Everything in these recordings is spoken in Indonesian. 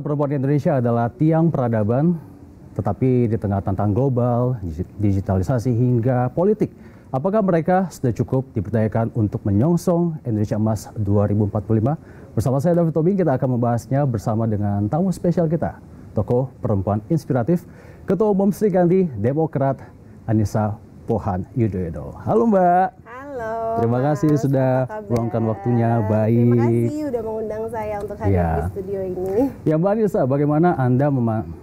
Perempuan Indonesia adalah tiang peradaban, tetapi di tengah tantangan global, digitalisasi hingga politik, apakah mereka sudah cukup diperdayakan untuk menyongsong Indonesia Emas 2045? Bersama saya David Tobing, kita akan membahasnya bersama dengan tamu spesial kita, tokoh perempuan inspiratif, Ketua Umum Sri Kandi Demokrat Anissa Pohan Yudhoyono. Halo Mbak. Halo. Terima kasih sudah meluangkan waktunya. Baik. Terima kasih sudah mengundang saya untuk hadir di studio ini. Ya Mbak Anissa, bagaimana Anda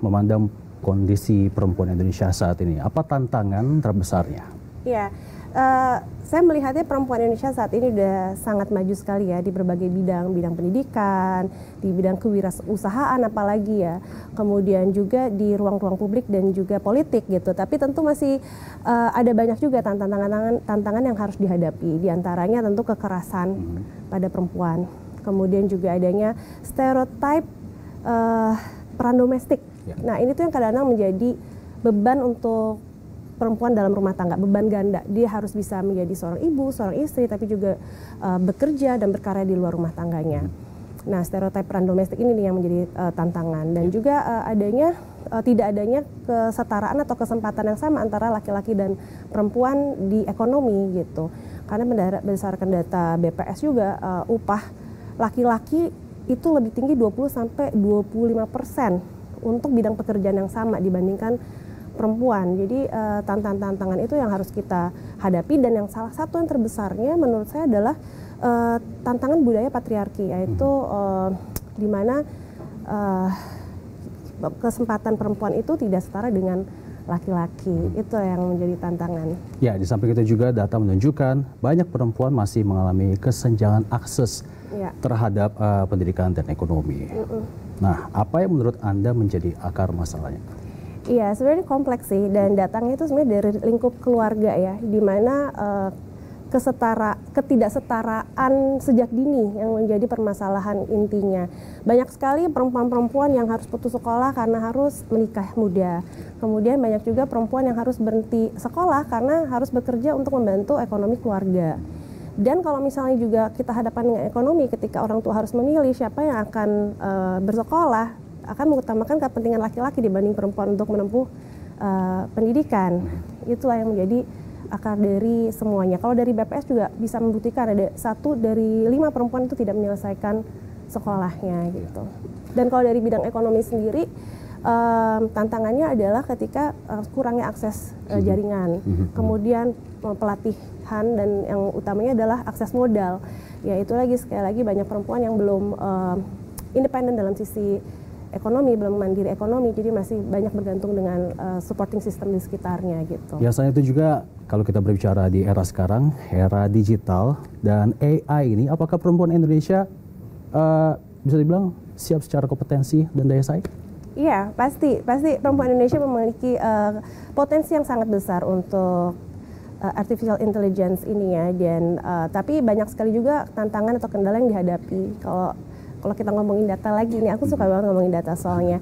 memandang kondisi perempuan Indonesia saat ini? Apa tantangan terbesarnya? Ya, saya melihatnya perempuan Indonesia saat ini sudah sangat maju sekali ya di berbagai bidang pendidikan, di bidang kewirausahaan apalagi ya, kemudian juga di ruang-ruang publik dan juga politik gitu. Tapi tentu masih ada banyak juga tantangan yang harus dihadapi. Di antaranya tentu kekerasan pada perempuan, kemudian juga adanya stereotip peran domestik. Nah ini tuh yang kadang-kadang menjadi beban untuk perempuan dalam rumah tangga, beban ganda. Dia harus bisa menjadi seorang ibu, seorang istri, tapi juga bekerja dan berkarya di luar rumah tangganya. Nah, stereotip peran domestik ini nih yang menjadi tantangan. Dan juga tidak adanya kesetaraan atau kesempatan yang sama antara laki-laki dan perempuan di ekonomi gitu. Karena berdasarkan data BPS juga upah laki-laki itu lebih tinggi 20-25% untuk bidang pekerjaan yang sama dibandingkan perempuan. Jadi tantangan itu yang harus kita hadapi, dan yang salah satu yang terbesarnya menurut saya adalah tantangan budaya patriarki, yaitu di mana kesempatan perempuan itu tidak setara dengan laki-laki. Itu yang menjadi tantangan. Ya, di samping itu juga data menunjukkan banyak perempuan masih mengalami kesenjangan akses terhadap pendidikan dan ekonomi. Nah, apa yang menurut Anda menjadi akar masalahnya? Iya, sebenarnya kompleks sih, dan datangnya itu sebenarnya dari lingkup keluarga ya, di mana ketidaksetaraan sejak dini yang menjadi permasalahan intinya. Banyak sekali perempuan-perempuan yang harus putus sekolah karena harus menikah muda. Kemudian banyak juga perempuan yang harus berhenti sekolah karena harus bekerja untuk membantu ekonomi keluarga. Dan kalau misalnya juga kita hadapan dengan ekonomi, ketika orang tua harus memilih siapa yang akan bersekolah, akan mengutamakan kepentingan laki-laki dibanding perempuan untuk menempuh pendidikan. Itulah yang menjadi akar dari semuanya. Kalau dari BPS juga bisa membuktikan ada 1 dari 5 perempuan itu tidak menyelesaikan sekolahnya gitu. Dan kalau dari bidang ekonomi sendiri, tantangannya adalah ketika kurangnya akses jaringan, kemudian pelatihan, dan yang utamanya adalah akses modal. Ya itu lagi, sekali lagi banyak perempuan yang belum independen dalam sisi ekonomi, belum mandiri ekonomi, jadi masih banyak bergantung dengan supporting system di sekitarnya gitu. Biasanya itu juga kalau kita berbicara di era sekarang, era digital dan AI ini, apakah perempuan Indonesia bisa dibilang siap secara kompetensi dan daya saing? Iya, pasti perempuan Indonesia memiliki potensi yang sangat besar untuk artificial intelligence ini ya, dan tapi banyak sekali juga tantangan atau kendala yang dihadapi. Kalau kita ngomongin data lagi, ini aku suka banget ngomongin data soalnya.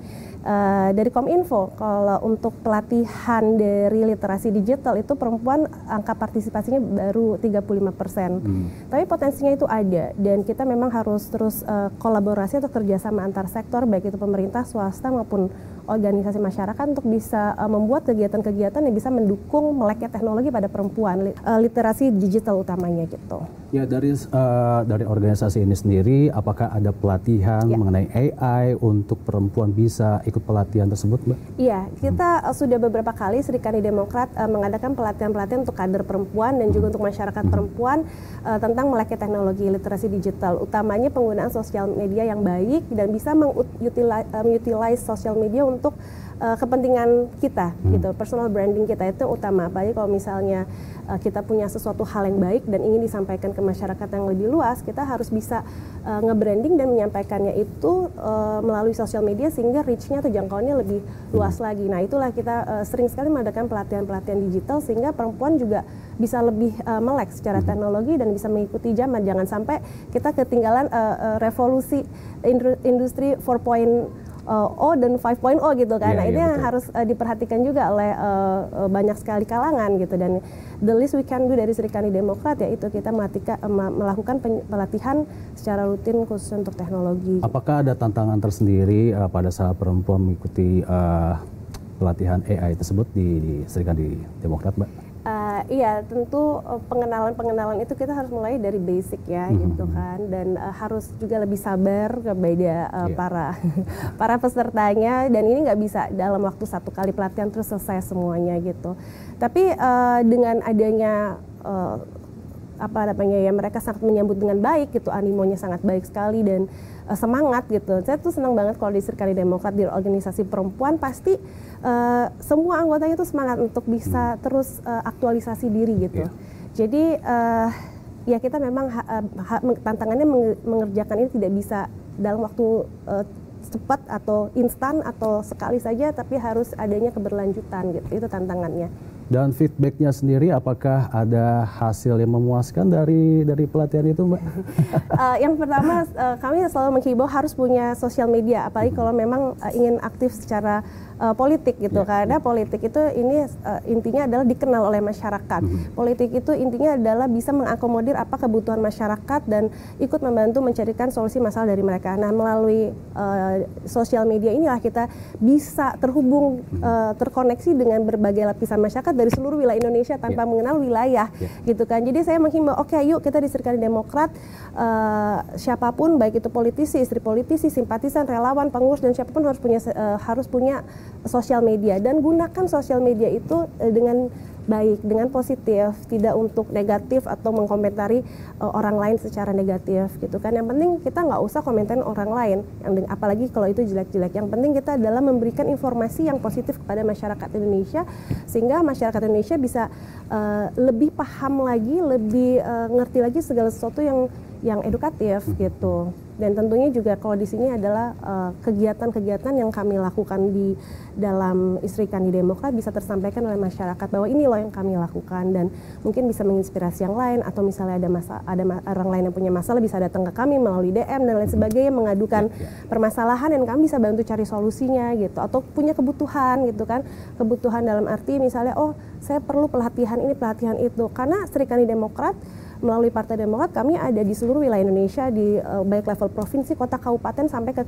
Dari Kominfo, kalau untuk pelatihan dari literasi digital itu perempuan angka partisipasinya baru 35%. Tapi potensinya itu ada, dan kita memang harus terus kolaborasi atau kerjasama antar sektor, baik itu pemerintah, swasta maupun organisasi masyarakat untuk bisa membuat kegiatan-kegiatan yang bisa mendukung meleknya teknologi pada perempuan, literasi digital utamanya gitu. Ya, dari organisasi ini sendiri, apakah ada pelatihan mengenai AI untuk perempuan bisa ikut pelatihan tersebut, Mbak? Iya, kita sudah beberapa kali Sri Kandi Demokrat mengadakan pelatihan-pelatihan untuk kader perempuan dan juga untuk masyarakat perempuan tentang meleknya teknologi literasi digital, utamanya penggunaan sosial media yang baik dan bisa mengutilize sosial media untuk kepentingan kita gitu, personal branding kita itu utama. Apalagi kalau misalnya kita punya sesuatu hal yang baik dan ingin disampaikan ke masyarakat yang lebih luas, kita harus bisa nge-branding dan menyampaikannya itu melalui sosial media sehingga reach-nya atau jangkauannya lebih luas lagi. Nah itulah kita sering sekali mengadakan pelatihan-pelatihan digital sehingga perempuan juga bisa lebih melek secara teknologi dan bisa mengikuti zaman. Jangan sampai kita ketinggalan revolusi industri 4.0 O dan 5.0 gitu kan. Nah, ini yang betul. harus diperhatikan juga oleh banyak sekali kalangan gitu, dan the least we can do dari Serikandi Demokrat yaitu kita melakukan pelatihan secara rutin khusus untuk teknologi. Apakah ada tantangan tersendiri pada saat perempuan mengikuti pelatihan AI tersebut di Serikandi Demokrat, Mbak? Iya, tentu pengenalan itu kita harus mulai dari basic ya, gitu kan, dan harus juga lebih sabar kepada para pesertanya, dan ini nggak bisa dalam waktu 1 kali pelatihan terus selesai semuanya gitu. Tapi dengan adanya mereka sangat menyambut dengan baik gitu, animonya sangat baik sekali dan semangat gitu. Saya tuh senang banget kalau di Serikandi Demokrat, di organisasi perempuan pasti semua anggotanya tuh semangat untuk bisa terus aktualisasi diri gitu. Jadi ya kita memang tantangannya mengerjakan ini tidak bisa dalam waktu cepat atau instan atau sekali saja, tapi harus adanya keberlanjutan gitu. Itu tantangannya. Dan feedbacknya sendiri, apakah ada hasil yang memuaskan dari pelatihan itu, Mbak? Yang pertama, kami selalu menghimbau harus punya sosial media, apalagi kalau memang ingin aktif secara politik gitu, karena politik itu ini intinya adalah dikenal oleh masyarakat. Politik itu intinya adalah bisa mengakomodir apa kebutuhan masyarakat dan ikut membantu mencarikan solusi masalah dari mereka. Nah, melalui sosial media inilah kita bisa terhubung, terkoneksi dengan berbagai lapisan masyarakat dari seluruh wilayah Indonesia tanpa mengenal wilayah, gitu kan. Jadi saya menghimbau, oke, yuk kita di Serikandi Demokrat, siapapun baik itu politisi, istri politisi, simpatisan, relawan, pengurus dan siapapun harus punya sosial media, dan gunakan sosial media itu dengan baik, dengan positif, tidak untuk negatif atau mengkomentari orang lain secara negatif gitu kan. Yang penting kita nggak usah komentarin orang lain, apalagi kalau itu jelek-jelek. Yang penting kita adalah memberikan informasi yang positif kepada masyarakat Indonesia, sehingga masyarakat Indonesia bisa lebih paham lagi, lebih ngerti lagi segala sesuatu yang edukatif gitu. Dan tentunya juga kalau di sini adalah kegiatan-kegiatan yang kami lakukan di dalam Serikandi Demokrat bisa tersampaikan oleh masyarakat bahwa ini loh yang kami lakukan, dan mungkin bisa menginspirasi yang lain, atau misalnya ada orang lain yang punya masalah bisa datang ke kami melalui DM dan lain sebagainya, mengadukan permasalahan dan kami bisa bantu cari solusinya gitu, atau punya kebutuhan gitu kan, kebutuhan dalam arti misalnya, oh saya perlu pelatihan ini, pelatihan itu, karena Serikandi Demokrat melalui Partai Demokrat kami ada di seluruh wilayah Indonesia, di baik level provinsi, kota, kabupaten sampai ke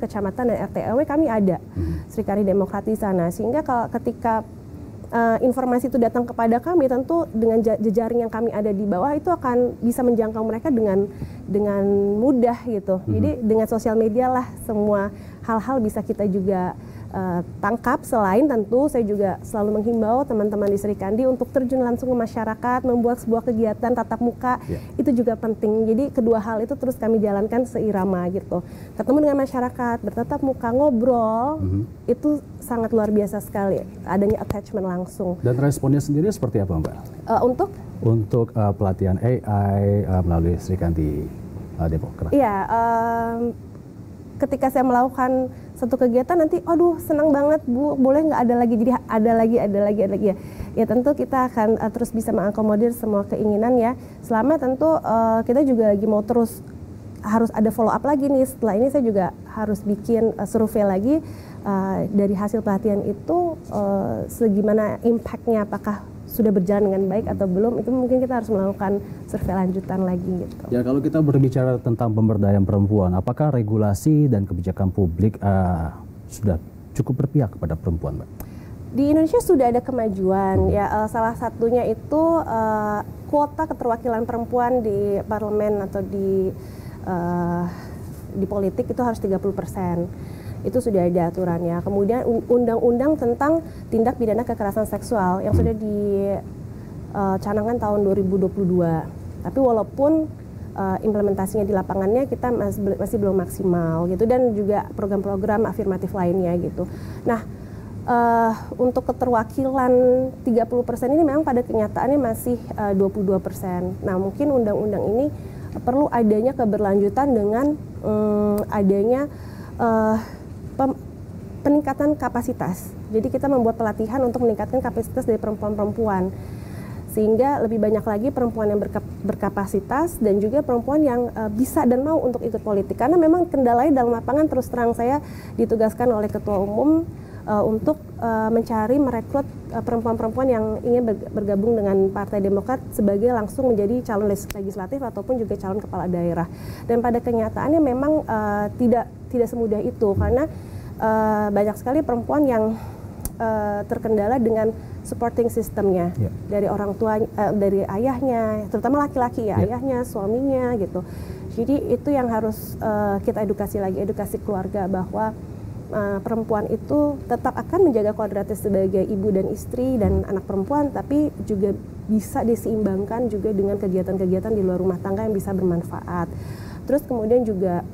kecamatan dan RT RW kami ada Serikandi Demokrat di sana, sehingga ketika informasi itu datang kepada kami, tentu dengan jejaring yang kami ada di bawah itu akan bisa menjangkau mereka dengan mudah gitu. Jadi dengan sosial media lah semua hal-hal bisa kita juga tangkap. Selain tentu saya juga selalu menghimbau teman-teman di Serikandi untuk terjun langsung ke masyarakat, membuat sebuah kegiatan tatap muka, itu juga penting. Jadi kedua hal itu terus kami jalankan seirama gitu. Ketemu dengan masyarakat, bertatap muka, ngobrol, itu sangat luar biasa sekali, adanya attachment langsung. Dan responnya sendiri seperti apa, Mbak? Untuk pelatihan AI melalui Serikandi Demokrat? Iya, ketika saya melakukan satu kegiatan nanti, aduh senang banget Bu, boleh nggak ada lagi, jadi ada lagi ya tentu kita akan terus bisa mengakomodir semua keinginan ya, selama tentu kita juga lagi mau terus harus ada follow up lagi nih. Setelah ini saya juga harus bikin survei lagi dari hasil pelatihan itu, segimana impactnya, apakah sudah berjalan dengan baik atau belum, itu mungkin kita harus melakukan survei lanjutan lagi gitu. Ya, kalau kita berbicara tentang pemberdayaan perempuan, apakah regulasi dan kebijakan publik sudah cukup berpihak kepada perempuan, Mbak? Di Indonesia sudah ada kemajuan ya, salah satunya itu kuota keterwakilan perempuan di parlemen atau di politik itu harus 30%. Itu sudah ada aturannya. Kemudian undang-undang tentang tindak pidana kekerasan seksual yang sudah dicanangkan tahun 2022. Tapi walaupun implementasinya di lapangannya kita masih belum maksimal gitu, dan juga program-program afirmatif lainnya gitu. Nah, untuk keterwakilan 30% ini memang pada kenyataannya masih 22%. Nah, mungkin undang-undang ini perlu adanya keberlanjutan dengan adanya peningkatan kapasitas. Jadi kita membuat pelatihan untuk meningkatkan kapasitas dari perempuan-perempuan. sehingga lebih banyak lagi perempuan yang berkapasitas dan juga perempuan yang bisa dan mau untuk ikut politik. Karena memang kendalanya dalam lapangan, terus terang saya ditugaskan oleh Ketua Umum untuk merekrut perempuan-perempuan yang ingin bergabung dengan Partai Demokrat sebagai langsung menjadi calon legislatif ataupun juga calon kepala daerah. Dan pada kenyataannya memang tidak semudah itu, karena banyak sekali perempuan yang terkendala dengan supporting sistemnya dari orang tua, dari ayahnya, terutama laki-laki ya, ayahnya, suaminya gitu. Jadi itu yang harus kita edukasi lagi, edukasi keluarga bahwa perempuan itu tetap akan menjaga kodratis sebagai ibu dan istri dan anak perempuan, tapi juga bisa diseimbangkan juga dengan kegiatan-kegiatan di luar rumah tangga yang bisa bermanfaat. Terus kemudian juga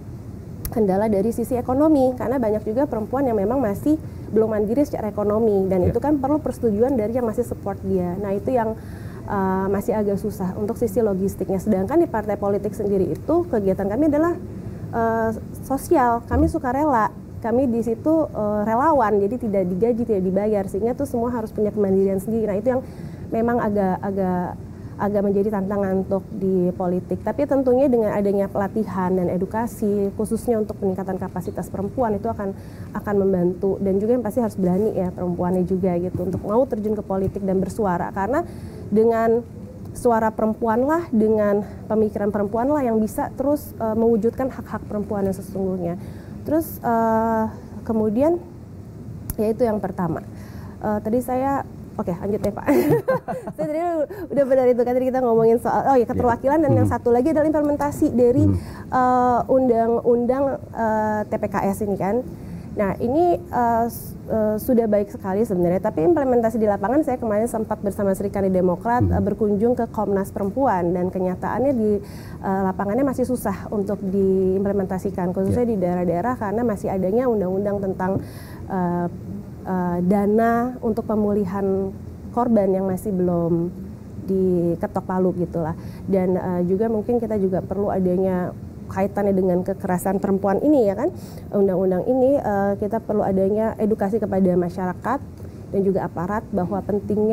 kendala dari sisi ekonomi, karena banyak juga perempuan yang memang masih belum mandiri secara ekonomi, dan itu kan perlu persetujuan dari yang masih support dia. Nah itu yang masih agak susah untuk sisi logistiknya. Sedangkan di partai politik sendiri itu kegiatan kami adalah sosial, kami sukarela. Kami di situ relawan, jadi tidak digaji, tidak dibayar, sehingga tuh semua harus punya kemandirian sendiri. Nah itu yang memang agak menjadi tantangan untuk di politik. Tapi tentunya dengan adanya pelatihan dan edukasi, khususnya untuk peningkatan kapasitas perempuan, itu akan membantu. Dan juga yang pasti harus berani ya perempuannya juga gitu untuk mau terjun ke politik dan bersuara. Karena dengan suara perempuan lah, dengan pemikiran perempuan lah yang bisa terus mewujudkan hak-hak perempuan yang sesungguhnya. Terus kemudian ya itu yang pertama. Tadi saya lanjut deh Pak. Saya tadi udah benar itu kan, tadi kita ngomongin soal keterwakilan dan yang satu lagi adalah implementasi dari undang-undang TPKS ini kan. Nah ini sudah baik sekali sebenarnya, tapi implementasi di lapangan saya kemarin sempat bersama Sri Kandi Demokrat berkunjung ke Komnas Perempuan, dan kenyataannya di lapangannya masih susah untuk diimplementasikan, khususnya di daerah-daerah karena masih adanya undang-undang tentang dana untuk pemulihan korban yang masih belum diketok palu gitulah. Dan juga mungkin kita juga perlu adanya kaitannya dengan kekerasan perempuan ini ya kan, undang-undang ini kita perlu adanya edukasi kepada masyarakat dan juga aparat bahwa penting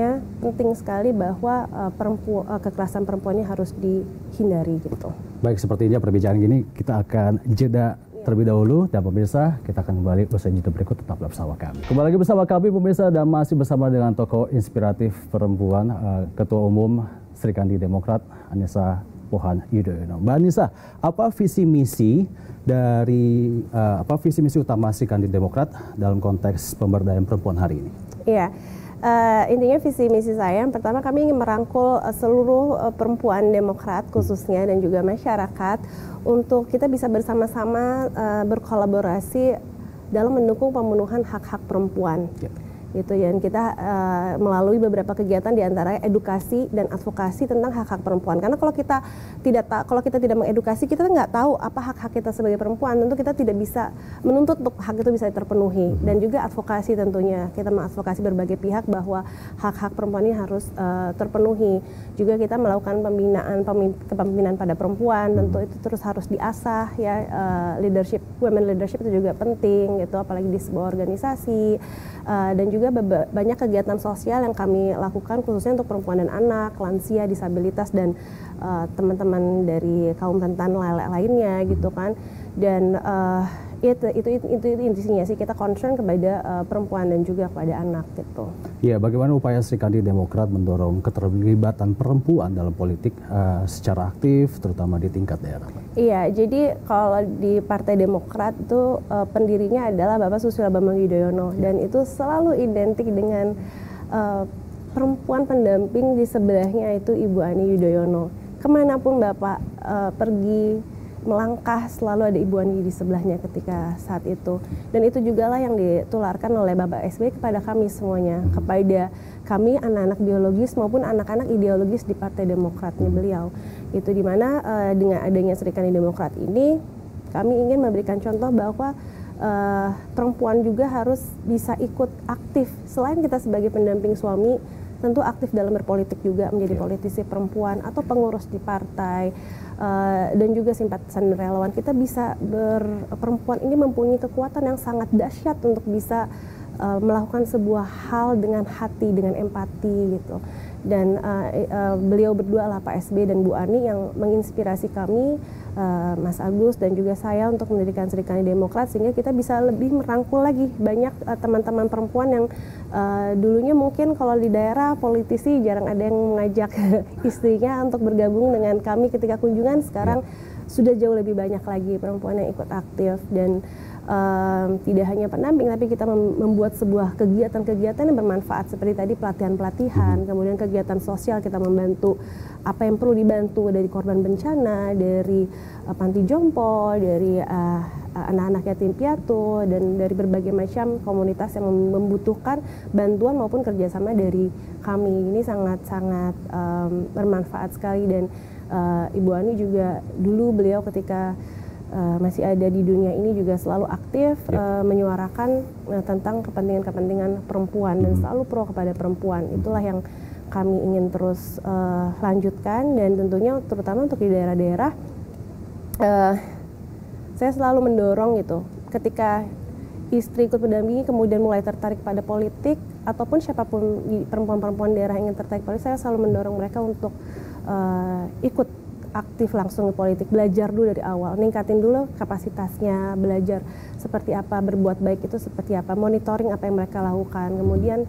sekali bahwa kekerasan perempuan ini harus dihindari gitu. Baik, sepertinya perbincangan ini kita akan jeda terlebih dahulu, dan pemirsa kita akan kembali usai jeda berikut, tetap bersama kami. Kembali lagi bersama kami pemirsa, dan masih bersama dengan tokoh inspiratif perempuan, Ketua Umum Sri Kandi Demokrat Anissa Pohan Yudhoyono. Mbak Anissa, apa visi misi utama Sri Kandi Demokrat dalam konteks pemberdayaan perempuan hari ini? Iya, intinya visi misi saya yang pertama, kami ingin merangkul seluruh perempuan Demokrat khususnya dan juga masyarakat untuk kita bisa bersama-sama berkolaborasi dalam mendukung pemenuhan hak-hak perempuan. Gitu ya, dan kita melalui beberapa kegiatan diantaranya edukasi dan advokasi tentang hak-hak perempuan. Karena kalau kita tidak mengedukasi, kita nggak tahu apa hak-hak kita sebagai perempuan. Tentu kita tidak bisa menuntut untuk hak itu bisa terpenuhi. Dan juga advokasi, tentunya kita mengadvokasi berbagai pihak bahwa hak-hak perempuan ini harus terpenuhi. Juga kita melakukan kepemimpinan pada perempuan. Tentu itu terus harus diasah ya, leadership, women leadership itu juga penting gitu, apalagi di sebuah organisasi. Dan juga banyak kegiatan sosial yang kami lakukan khususnya untuk perempuan dan anak, lansia, disabilitas, dan teman-teman dari kaum rentan lainnya gitu kan. Dan itu intinya sih, kita concern kepada perempuan dan juga kepada anak gitu. Ya, bagaimana upaya Sri Kandi Demokrat mendorong keterlibatan perempuan dalam politik secara aktif, terutama di tingkat daerah? Iya, jadi kalau di Partai Demokrat itu pendirinya adalah Bapak Susilo Bambang Yudhoyono, dan itu selalu identik dengan perempuan pendamping di sebelahnya itu Ibu Ani Yudhoyono. Kemanapun Bapak pergi melangkah, selalu ada Ibu Ani di sebelahnya ketika saat itu. Dan itu juga lah yang ditularkan oleh Bapak SBY kepada kami semuanya, kepada kami anak-anak biologis maupun anak-anak ideologis di Partai Demokratnya beliau. Itu dimana dengan adanya Sri Kandi Demokrat ini, kami ingin memberikan contoh bahwa perempuan juga harus bisa ikut aktif. Selain kita sebagai pendamping suami, tentu aktif dalam berpolitik juga, menjadi politisi perempuan atau pengurus di partai, dan juga simpatisan relawan. Kita bisa perempuan ini mempunyai kekuatan yang sangat dahsyat untuk bisa melakukan sebuah hal dengan hati, dengan empati gitu. Dan beliau berdua lah, Pak SB dan Bu Ani, yang menginspirasi kami, Mas Agus dan juga saya, untuk mendirikan Serikandi Demokrat, sehingga kita bisa lebih merangkul lagi banyak teman-teman perempuan yang dulunya mungkin kalau di daerah politisi jarang ada yang mengajak istrinya untuk bergabung dengan kami ketika kunjungan. Sekarang sudah jauh lebih banyak lagi perempuan yang ikut aktif, dan tidak hanya pendamping, tapi kita membuat sebuah kegiatan-kegiatan yang bermanfaat seperti tadi pelatihan-pelatihan, kemudian kegiatan sosial, kita membantu apa yang perlu dibantu dari korban bencana, dari panti jompo, dari anak-anak yatim piatu, dan dari berbagai macam komunitas yang membutuhkan bantuan maupun kerjasama dari kami. Ini sangat-sangat bermanfaat sekali, dan Ibu Ani juga dulu beliau ketika masih ada di dunia ini juga selalu aktif menyuarakan tentang kepentingan-kepentingan perempuan dan selalu pro kepada perempuan. Itulah yang kami ingin terus lanjutkan, dan tentunya terutama untuk di daerah-daerah saya selalu mendorong gitu, ketika istri ikut mendampingi kemudian mulai tertarik pada politik, ataupun siapapun perempuan-perempuan daerah yang ingin tertarik politik, saya selalu mendorong mereka untuk ikut aktif langsung ke politik, belajar dulu dari awal, ningkatin dulu kapasitasnya, belajar seperti apa berbuat baik itu seperti apa, monitoring apa yang mereka lakukan, kemudian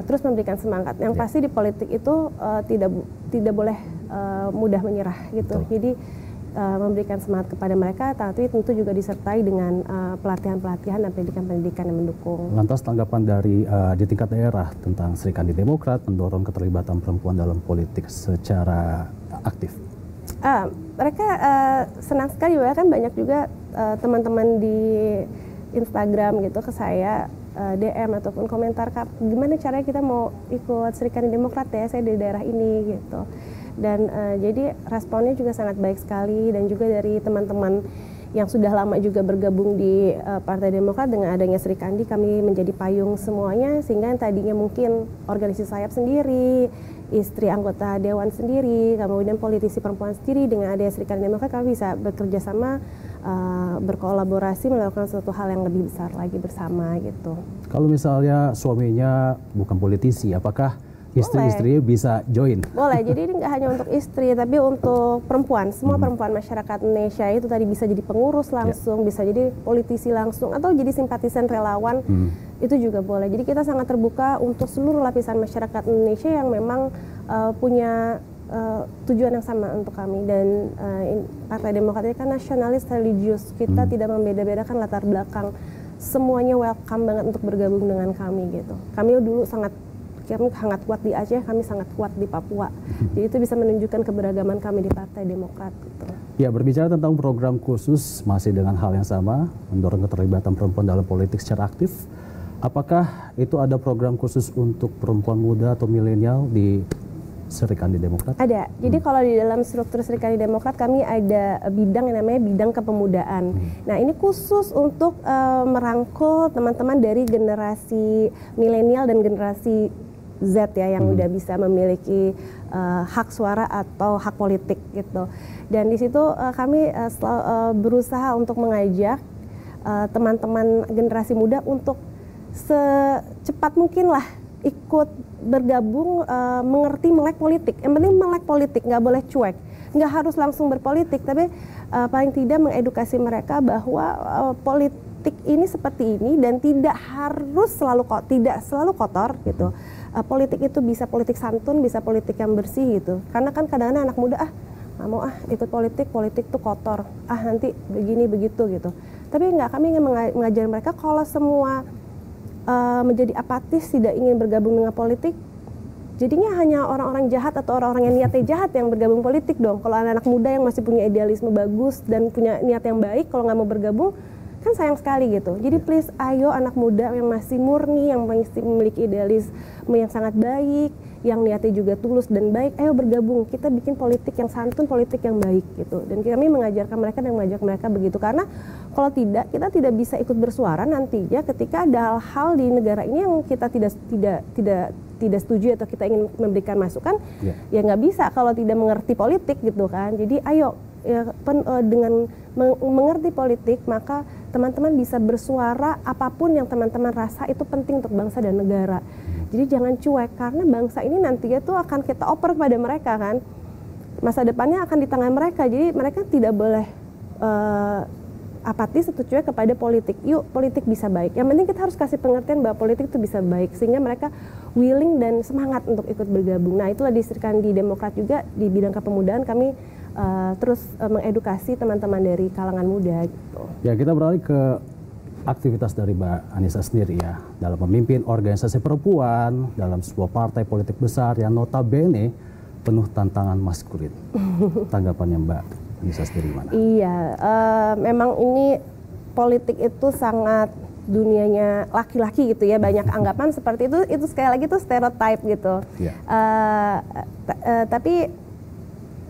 terus memberikan semangat. Yang pasti di politik itu tidak boleh mudah menyerah gitu. Jadi memberikan semangat kepada mereka, tapi tentu juga disertai dengan pelatihan-pelatihan dan pendidikan-pendidikan yang mendukung. Lantas tanggapan dari di tingkat daerah tentang Serikandi Demokrat mendorong keterlibatan perempuan dalam politik secara aktif? Mereka senang sekali, bahkan banyak juga teman-teman di Instagram gitu ke saya, DM ataupun komentar, gimana caranya kita mau ikut Serikandi Demokrat ya, saya di daerah ini gitu. Dan jadi responnya juga sangat baik sekali, dan juga dari teman-teman yang sudah lama juga bergabung di Partai Demokrat, dengan adanya Serikandi kami menjadi payung semuanya, sehingga yang tadinya mungkin organisasi sayap sendiri, istri anggota dewan sendiri, kemudian politisi perempuan sendiri, dengan adanya Serikandi Demokrat kami bisa bekerja sama, berkolaborasi, melakukan suatu hal yang lebih besar lagi bersama gitu. Kalau misalnya suaminya bukan politisi, apakah istri-istrinya bisa join? Boleh, jadi ini nggak hanya untuk istri, tapi untuk perempuan. Semua perempuan masyarakat Indonesia itu tadi bisa jadi pengurus langsung, bisa jadi politisi langsung, atau jadi simpatisan relawan, itu juga boleh. Jadi kita sangat terbuka untuk seluruh lapisan masyarakat Indonesia yang memang punya tujuan yang sama untuk kami. Dan Partai Demokrat ini kan nasionalis religius, kita tidak membeda-bedakan latar belakang, semuanya welcome banget untuk bergabung dengan kami gitu. Kami dulu kami sangat kuat di Aceh, kami sangat kuat di Papua. Jadi itu bisa menunjukkan keberagaman kami di Partai Demokrat gitu. Ya, berbicara tentang program khusus masih dengan hal yang sama, mendorong keterlibatan perempuan dalam politik secara aktif. Apakah itu ada program khusus untuk perempuan muda atau milenial di Serikandi Demokrat? Ada. Jadi kalau di dalam struktur Serikandi Demokrat kami ada bidang yang namanya bidang kepemudaan. Nah, ini khusus untuk merangkul teman-teman dari generasi milenial dan generasi Z ya, yang udah bisa memiliki hak suara atau hak politik gitu. Dan di situ kami berusaha untuk mengajak teman-teman generasi muda untuk secepat mungkin lah ikut bergabung, mengerti melek politik. Yang penting melek politik, nggak boleh cuek, nggak harus langsung berpolitik, tapi paling tidak mengedukasi mereka bahwa politik ini seperti ini dan tidak harus tidak selalu kotor gitu. Politik itu bisa politik santun, bisa politik yang bersih gitu. Karena kan kadang-kadang anak muda nggak mau ikut politik tuh kotor, nanti begini begitu gitu. Tapi nggak, kami ingin mengajar mereka kalau semua menjadi apatis, tidak ingin bergabung dengan politik, jadinya hanya orang-orang jahat atau orang-orang yang niatnya jahat yang bergabung politik dong. Kalau anak-anak muda yang masih punya idealisme bagus dan punya niat yang baik, kalau nggak mau bergabung, kan sayang sekali gitu. Jadi please, ayo anak muda yang masih murni, yang masih memiliki idealisme yang sangat baik, yang niatnya juga tulus dan baik, ayo bergabung. Kita bikin politik yang santun, politik yang baik gitu. Dan kami mengajarkan mereka dan mengajak mereka begitu. Karena kalau tidak, kita tidak bisa ikut bersuara nantinya ketika ada hal-hal di negara ini yang kita tidak setuju atau kita ingin memberikan masukan, ya nggak bisa kalau tidak mengerti politik gitu kan. Jadi ayo dengan mengerti politik, maka teman-teman bisa bersuara apapun yang teman-teman rasa itu penting untuk bangsa dan negara. Jadi jangan cuek, karena bangsa ini nantinya tuh akan kita oper kepada mereka kan. Masa depannya akan di tangan mereka, jadi mereka tidak boleh apatis atau cuek kepada politik. Yuk, politik bisa baik. Yang penting kita harus kasih pengertian bahwa politik itu bisa baik, sehingga mereka willing dan semangat untuk ikut bergabung. Nah, itulah di Serikandi Demokrat juga di bidang kepemudaan kami terus mengedukasi teman-teman dari kalangan muda gitu. Ya, kita beralih ke aktivitas dari Mbak Anissa sendiri ya, dalam memimpin organisasi perempuan dalam sebuah partai politik besar yang notabene penuh tantangan maskulin. Tanggapannya Mbak Anissa sendiri gimana? Iya, memang ini politik itu sangat dunianya laki-laki gitu ya, banyak anggapan seperti itu sekali lagi itu stereotype gitu. Tapi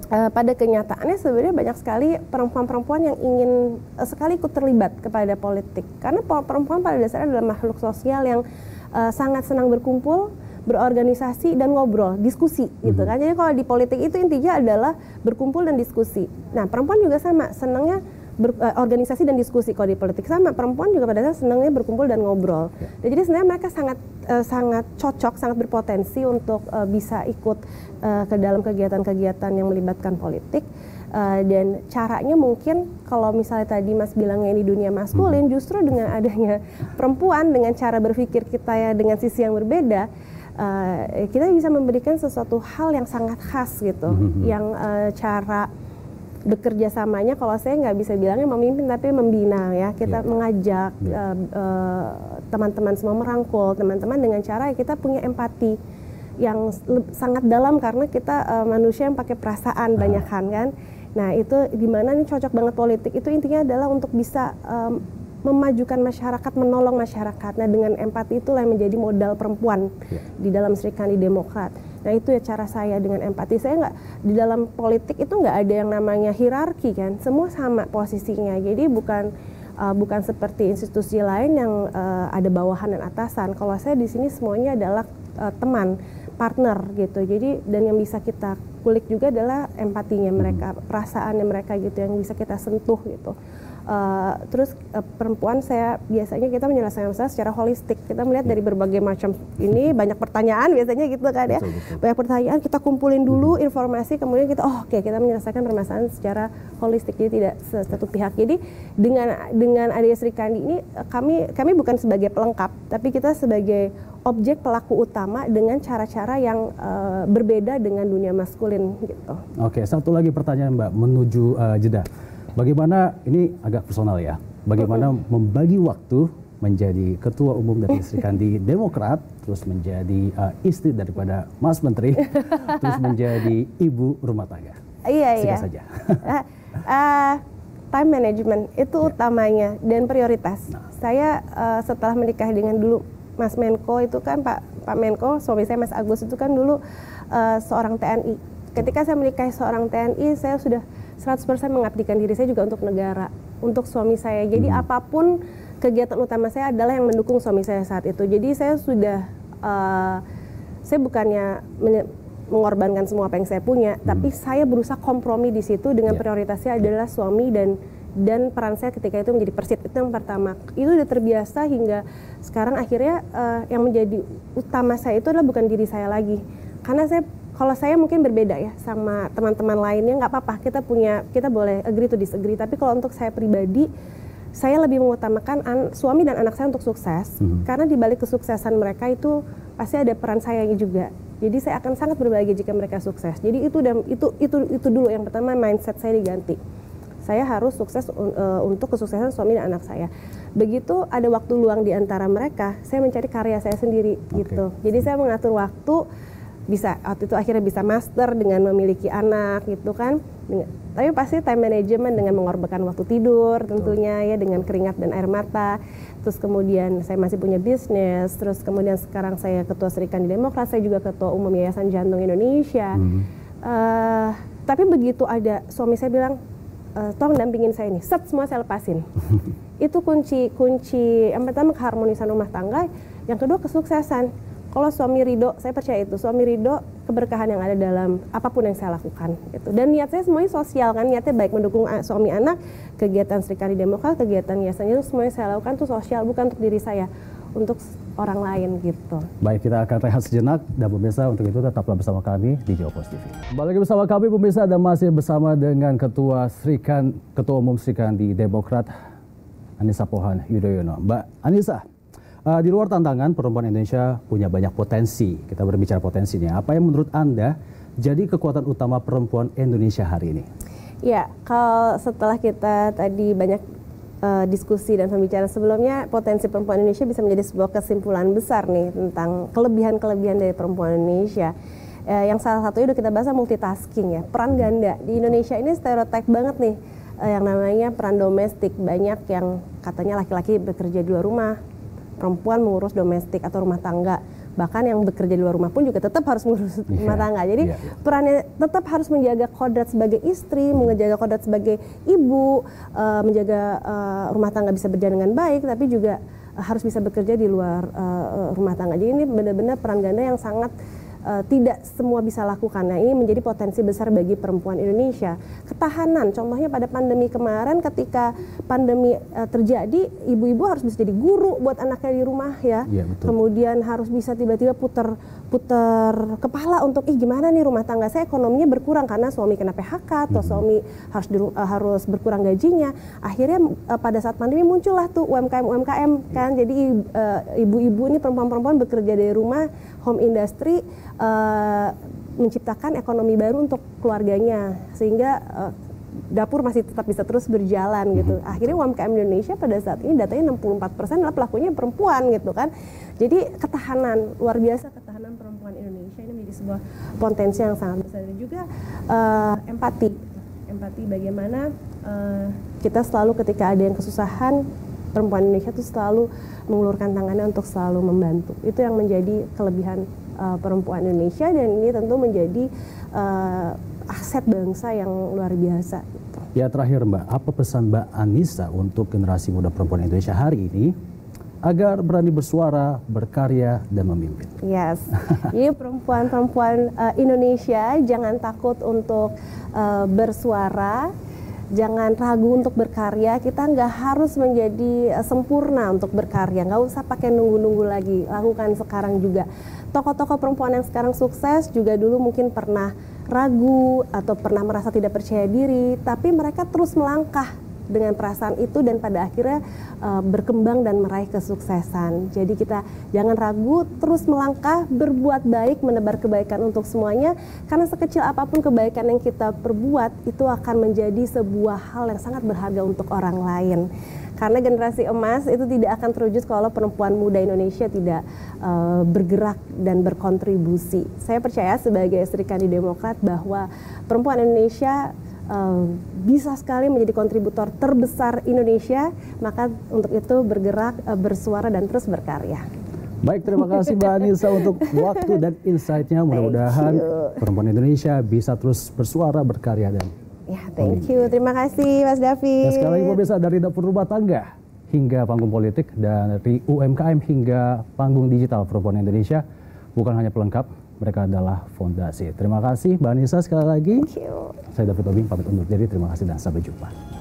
pada kenyataannya sebenarnya banyak sekali perempuan-perempuan yang ingin sekali ikut terlibat kepada politik, karena perempuan pada dasarnya adalah makhluk sosial yang sangat senang berkumpul, berorganisasi dan ngobrol, diskusi gitu kan. Jadi kalau di politik itu intinya adalah berkumpul dan diskusi. Nah, perempuan juga sama, senangnya organisasi dan diskusi. Kalau di politik sama, perempuan juga pada dasarnya senangnya berkumpul dan ngobrol. Dan jadi sebenarnya mereka sangat cocok, sangat berpotensi untuk bisa ikut ke dalam kegiatan-kegiatan yang melibatkan politik. Dan caranya mungkin kalau misalnya tadi Mas bilangnya ini dunia maskulin, justru dengan adanya perempuan, dengan cara berpikir kita ya dengan sisi yang berbeda, kita bisa memberikan sesuatu hal yang sangat khas gitu, yang cara bekerja samanya kalau saya nggak bisa bilangnya memimpin tapi membina ya, kita mengajak teman-teman semua, merangkul teman-teman dengan cara kita punya empati yang sangat dalam, karena kita manusia yang pakai perasaan banyakan kan. Nah, itu gimana nih cocok banget politik itu intinya adalah untuk bisa memajukan masyarakat, menolong masyarakat. Nah, dengan empati itulah yang menjadi modal perempuan di dalam Serikandi Demokrat. Nah, itu ya cara saya dengan empati. Saya nggak, di dalam politik itu nggak ada yang namanya hierarki kan, semua sama posisinya. Jadi bukan seperti institusi lain yang ada bawahan dan atasan. Kalau saya di sini semuanya adalah teman, partner gitu. Jadi dan yang bisa kita kulik juga adalah empatinya mereka, perasaannya mereka gitu, yang bisa kita sentuh gitu. Terus perempuan saya biasanya kita menyelesaikan masalah secara holistik. Kita melihat dari berbagai macam ini, banyak pertanyaan biasanya gitu kan ya. Betul. Banyak pertanyaan, kita kumpulin dulu informasi, kemudian kita kita menyelesaikan permasalahan secara holistik, jadi tidak satu pihak. Jadi dengan adanya Serikandi ini kami bukan sebagai pelengkap, tapi kita sebagai objek pelaku utama dengan cara-cara yang berbeda dengan dunia maskulin gitu. Oke, satu lagi pertanyaan Mbak menuju jeda. Bagaimana, ini agak personal ya, bagaimana membagi waktu menjadi ketua umum dari Serikandi Demokrat, terus menjadi istri daripada Mas Menteri, terus menjadi ibu rumah tangga? Singkat saja. Time management itu utamanya dan prioritas. Saya setelah menikah dengan dulu Mas Menko itu kan Pak Menko, suami saya Mas Agus itu kan dulu seorang TNI. Ketika saya menikahi seorang TNI, saya sudah 100% mengabdikan diri saya juga untuk negara, untuk suami saya. Jadi apapun kegiatan utama saya adalah yang mendukung suami saya saat itu. Jadi saya sudah, saya bukannya mengorbankan semua apa yang saya punya, tapi saya berusaha kompromi di situ dengan prioritasnya adalah suami dan peran saya ketika itu menjadi persit. Itu yang pertama. Itu udah terbiasa hingga sekarang akhirnya yang menjadi utama saya itu adalah bukan diri saya lagi. Karena kalau saya mungkin berbeda ya sama teman-teman lainnya, nggak apa-apa, kita boleh agree to disagree. Tapi kalau untuk saya pribadi, saya lebih mengutamakan suami dan anak saya untuk sukses, karena di balik kesuksesan mereka itu pasti ada peran saya juga. Jadi saya akan sangat berbahagia jika mereka sukses. Jadi itu dulu yang pertama, mindset saya diganti. Saya harus sukses untuk kesuksesan suami dan anak saya. Begitu ada waktu luang di antara mereka, saya mencari karya saya sendiri gitu. Jadi saya mengatur waktu. Waktu itu akhirnya bisa master dengan memiliki anak gitu kan. Tapi pasti time management dengan mengorbankan waktu tidur tentunya ya, dengan keringat dan air mata. Terus kemudian saya masih punya bisnis, terus kemudian sekarang saya ketua Serikandi Demokrat, saya juga ketua umum Yayasan Jantung Indonesia. Tapi begitu ada suami saya bilang, tolong dampingin saya ini, semua saya lepasin. Itu kunci yang pertama keharmonisan rumah tangga, yang kedua kesuksesan. Kalau suami ridho, saya percaya itu, suami ridho, keberkahan yang ada dalam apapun yang saya lakukan gitu. Dan niat saya semuanya sosial kan, niatnya baik mendukung suami anak, kegiatan Serikandi Demokrat, kegiatan yayasannya itu semuanya saya lakukan itu sosial, bukan untuk diri saya, untuk orang lain gitu. Baik, kita akan rehat sejenak dan pemirsa untuk itu tetaplah bersama kami di Geopos TV. Kembali lagi bersama kami pemirsa dan masih bersama dengan Ketua Umum Sri Kandi Demokrat Anissa Pohan Yudhoyono. Mbak Anissa, di luar tantangan perempuan Indonesia punya banyak potensi. Kita berbicara potensinya. Apa yang menurut Anda jadi kekuatan utama perempuan Indonesia hari ini? Ya, kalau setelah kita tadi banyak diskusi dan pembicaraan sebelumnya, potensi perempuan Indonesia bisa menjadi sebuah kesimpulan besar nih tentang kelebihan-kelebihan dari perempuan Indonesia. Yang salah satunya udah kita bahas multitasking ya, peran ganda. Di Indonesia ini stereotip banget nih, yang namanya peran domestik. Banyak yang katanya laki-laki bekerja di luar rumah, perempuan mengurus domestik atau rumah tangga. Bahkan yang bekerja di luar rumah pun juga tetap harus mengurus rumah tangga. Jadi perannya tetap harus menjaga kodrat sebagai istri, menjaga kodrat sebagai ibu, menjaga rumah tangga bisa berjalan dengan baik, tapi juga harus bisa bekerja di luar rumah tangga. Jadi ini benar-benar peran ganda yang sangat tidak semua bisa lakukan. Nah, ini menjadi potensi besar bagi perempuan Indonesia. Ketahanan, contohnya pada pandemi kemarin, ketika pandemi terjadi, ibu-ibu harus bisa jadi guru buat anaknya di rumah ya. Kemudian harus bisa tiba-tiba putar kepala untuk gimana nih rumah tangga saya ekonominya berkurang karena suami kena PHK atau suami harus berkurang gajinya. Akhirnya pada saat pandemi muncullah tuh UMKM kan. Jadi ibu-ibu ini perempuan-perempuan bekerja dari rumah, home industry, menciptakan ekonomi baru untuk keluarganya sehingga dapur masih tetap bisa terus berjalan gitu. Akhirnya UMKM Indonesia pada saat ini datanya 64% adalah pelakunya perempuan gitu kan. Jadi ketahanan, luar biasa ketahanan perempuan Indonesia ini menjadi sebuah potensi yang sangat besar. Dan juga empati bagaimana kita selalu ketika ada yang kesusahan, perempuan Indonesia itu selalu mengulurkan tangannya untuk selalu membantu. Itu yang menjadi kelebihan perempuan Indonesia, dan ini tentu menjadi aset bangsa yang luar biasa. Ya, terakhir Mbak, apa pesan Mbak Anissa untuk generasi muda perempuan Indonesia hari ini agar berani bersuara, berkarya, dan memimpin? Yes, jadi perempuan-perempuan Indonesia jangan takut untuk bersuara, jangan ragu untuk berkarya. Kita nggak harus menjadi sempurna untuk berkarya, nggak usah pakai nunggu-nunggu lagi, lakukan sekarang juga. Tokoh-tokoh perempuan yang sekarang sukses juga dulu mungkin pernah ragu atau pernah merasa tidak percaya diri, tapi mereka terus melangkah dengan perasaan itu dan pada akhirnya berkembang dan meraih kesuksesan. Jadi kita jangan ragu, terus melangkah, berbuat baik, menebar kebaikan untuk semuanya, karena sekecil apapun kebaikan yang kita perbuat itu akan menjadi sebuah hal yang sangat berharga untuk orang lain. Karena generasi emas itu tidak akan terwujud kalau perempuan muda Indonesia tidak bergerak dan berkontribusi. Saya percaya sebagai Sri Kandi Demokrat bahwa perempuan Indonesia bisa sekali menjadi kontributor terbesar Indonesia, maka untuk itu bergerak, bersuara, dan terus berkarya. Baik, terima kasih Mbak Anissa untuk waktu dan insight-nya. Mudah-mudahan perempuan Indonesia bisa terus bersuara, berkarya, dan thank you. Terima kasih Mas David. Dan sekali lagi pemirsa, dari dapur rumah tangga hingga panggung politik, dan dari UMKM hingga panggung digital, perempuan Indonesia bukan hanya pelengkap, mereka adalah fondasi. Terima kasih Mbak Anissa sekali lagi. Thank you. Saya David Tobing pamit undur diri. Terima kasih dan sampai jumpa.